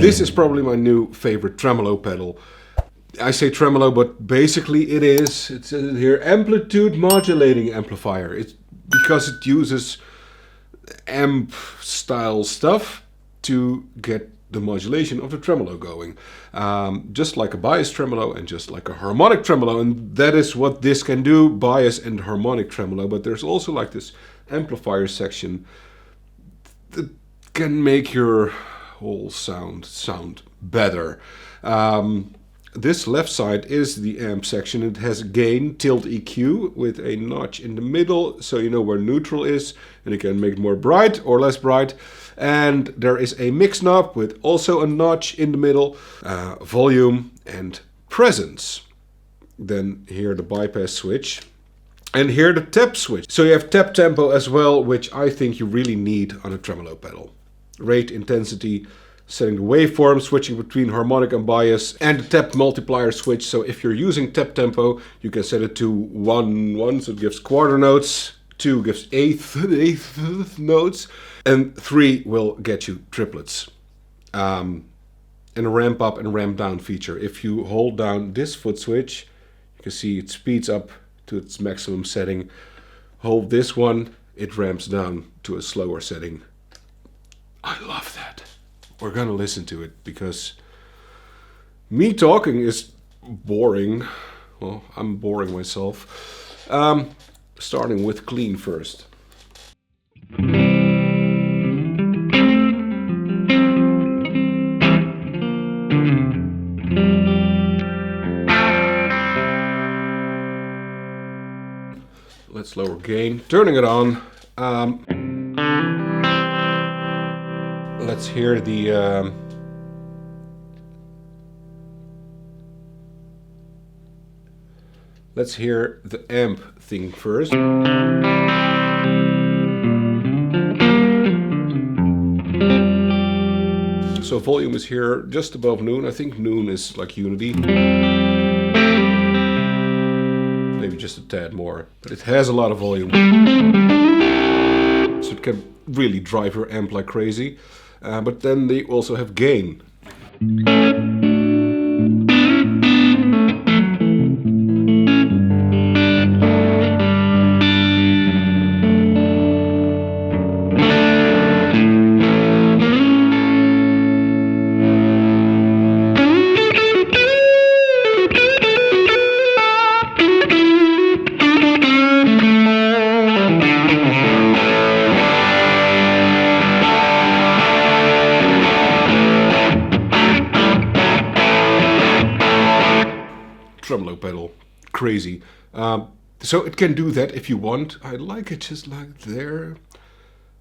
This is probably my new favorite tremolo pedal. I say tremolo, but basically it is. It says here amplitude modulating amplifier. It's because it uses amp style stuff to get the modulation of the tremolo going. Just like a bias tremolo and just like a harmonic tremolo. And that is what this can do, bias and harmonic tremolo. But there's also like this amplifier section that can make your whole sound better. This left side is the amp section. It has gain, tilt EQ with a notch in the middle, so you know where neutral is, and you can make it more bright or less bright. And there is a mix knob with also a notch in the middle, volume and presence. Then here the bypass switch. And here the tap switch. So you have tap tempo as well, which I think you really need on a tremolo pedal. Rate, intensity, setting the waveform, switching between harmonic and bias, and the tap multiplier switch. So if you're using tap tempo, you can set it to 1/1, so it gives quarter notes, 2 gives eighth notes, and 3 will get you triplets. And a ramp up and ramp down feature. If you hold down this foot switch, you can see it speeds up to its maximum setting. Hold this one, it ramps down to a slower setting. I love that. We're gonna listen to it because me talking is boring. Well, I'm boring myself. Starting with clean first. Let's lower gain. Turning it on. Let's hear the amp thing first. So volume is here just above noon. I think noon is like unity. Maybe just a tad more, but it has a lot of volume. So it can really drive your amp like crazy. But then they also have gain. Tremolo pedal, crazy. So it can do that if you want. I like it just like there,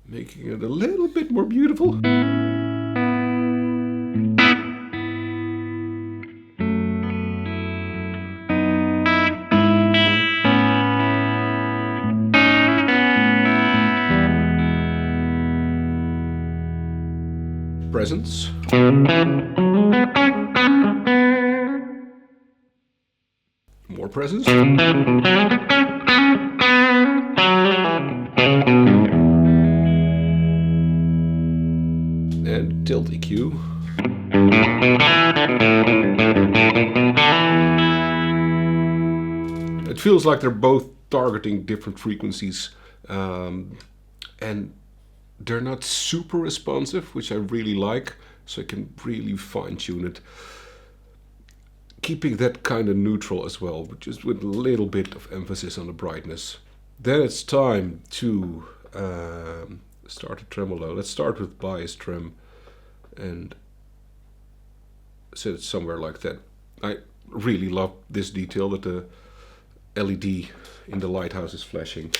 making it a little bit more beautiful. Presence. More presence. And tilt EQ. It feels like they're both targeting different frequencies, and they're not super responsive, which I really like, so I can really fine-tune it. Keeping that kind of neutral as well, just with a little bit of emphasis on the brightness. Then it's time to start a tremolo. Let's start with bias trem and set it somewhere like that. I really love this detail that the LED in the Lighthouse is flashing.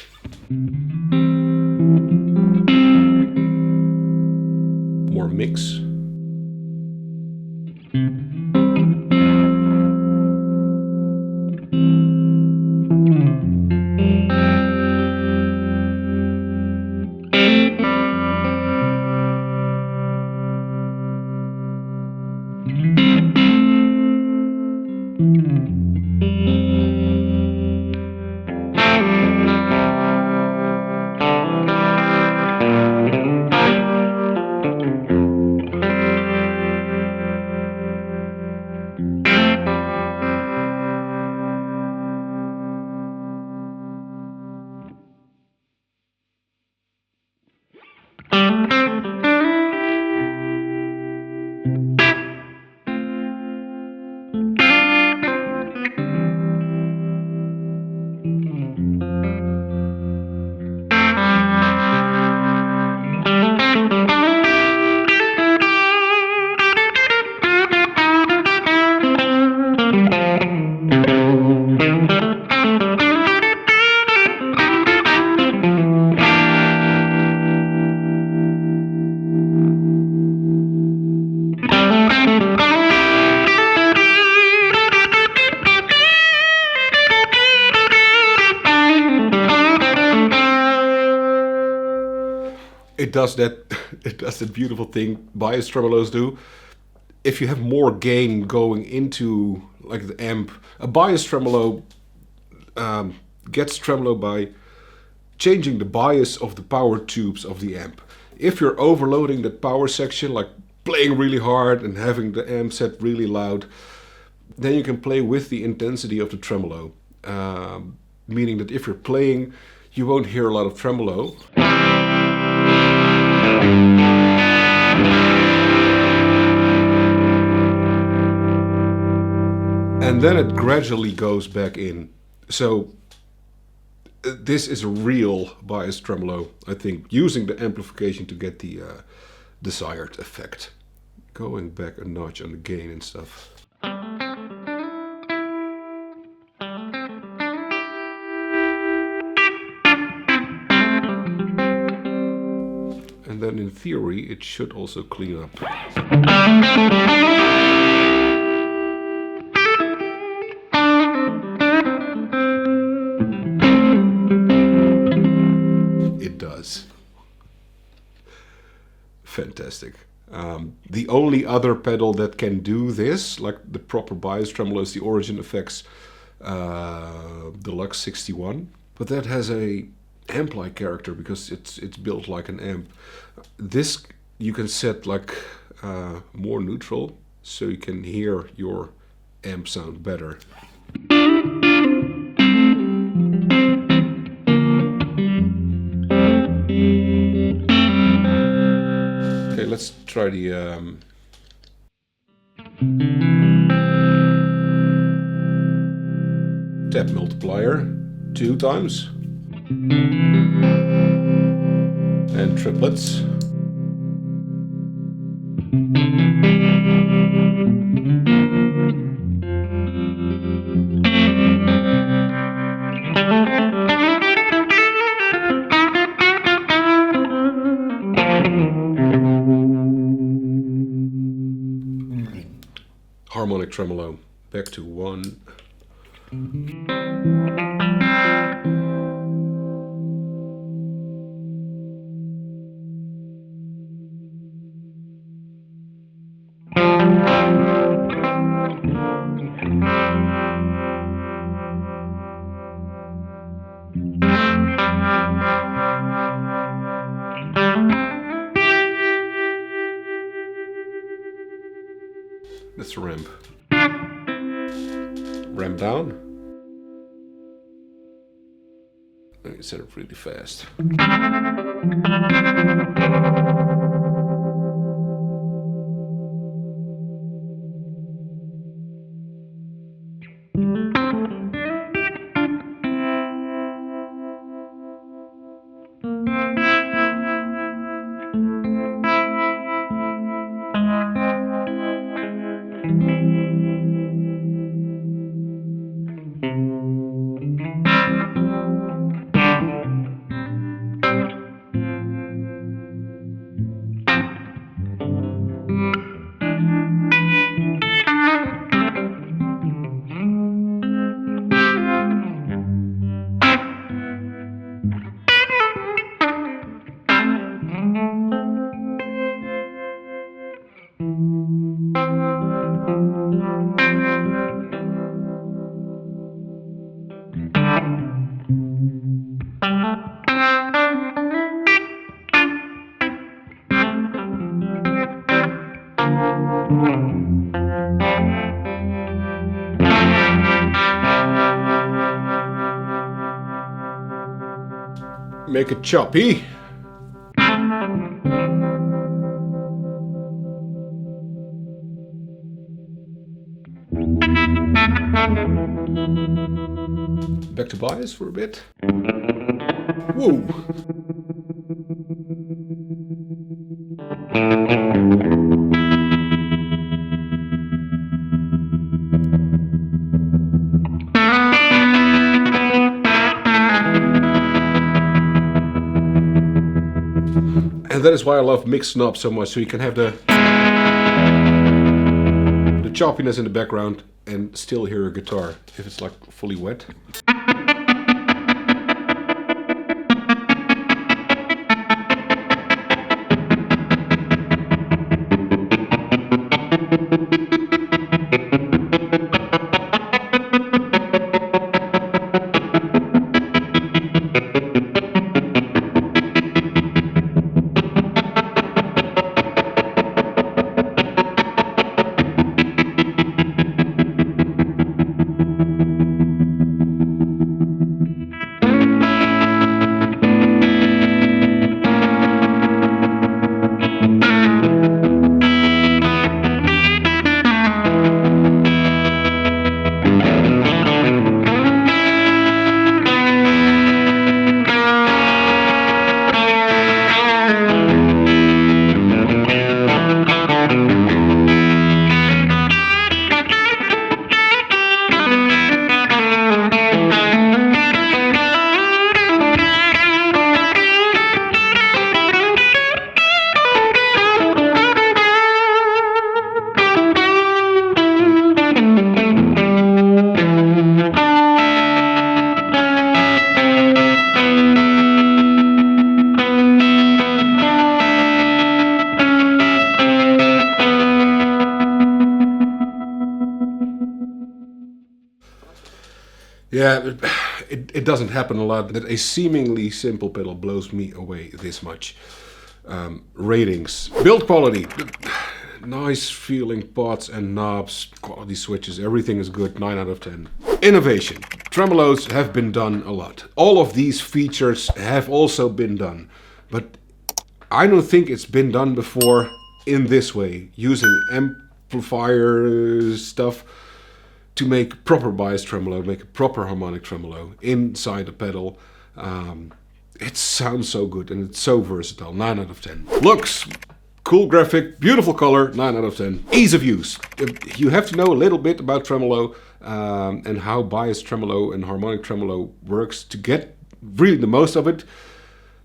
More mix. does that. It does that beautiful thing bias tremolos do. If you have more gain going into like the amp, a bias tremolo gets tremolo by changing the bias of the power tubes of the amp. If you're overloading that power section, like playing really hard and having the amp set really loud, then you can play with the intensity of the tremolo. Meaning that if you're playing, you won't hear a lot of tremolo. And then it gradually goes back in. So this is a real bias tremolo, I think, using the amplification to get the desired effect. Going back a notch on the gain and stuff. And then in theory, it should also clean up. It does. Fantastic. The only other pedal that can do this, like the proper bias tremolo, is the Origin Effects Deluxe 61. But that has a amp-like character because it's built like an amp. This you can set like more neutral, so you can hear your amp sound better. Okay, let's try the tap multiplier 2 times. And triplets. Harmonic tremolo, back to 1. That's a ramp. Ramp down. Let me set it really fast. Make it choppy. Back to bias for a bit. Whoa! And that is why I love mixed knobs so much, so you can have the choppiness in the background and still hear a guitar if it's like fully wet. Yeah, it doesn't happen a lot that a seemingly simple pedal blows me away this much. Ratings. Build quality. Nice feeling pots and knobs, quality switches, everything is good, 9 out of 10. Innovation. Tremolos have been done a lot. All of these features have also been done. But I don't think it's been done before in this way, using amplifier stuff to make proper bias tremolo, make a proper harmonic tremolo inside a pedal. It sounds so good and it's so versatile, 9 out of 10. Looks, cool graphic, beautiful color, 9 out of 10. Ease of use. You have to know a little bit about tremolo and how bias tremolo and harmonic tremolo works to get really the most of it.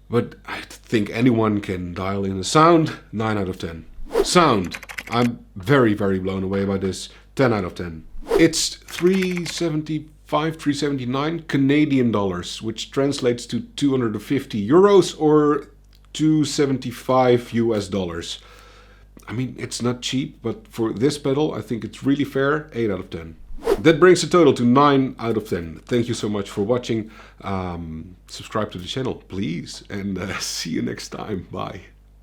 But I think anyone can dial in the sound, 9 out of 10. Sound, I'm very, very blown away by this, 10 out of 10. It's 375, 379 Canadian dollars, which translates to 250 euros or 275 US dollars. I mean, it's not cheap, but for this pedal, I think it's really fair, 8 out of 10. That brings the total to 9 out of 10. Thank you so much for watching. Subscribe to the channel, please, and see you next time. Bye.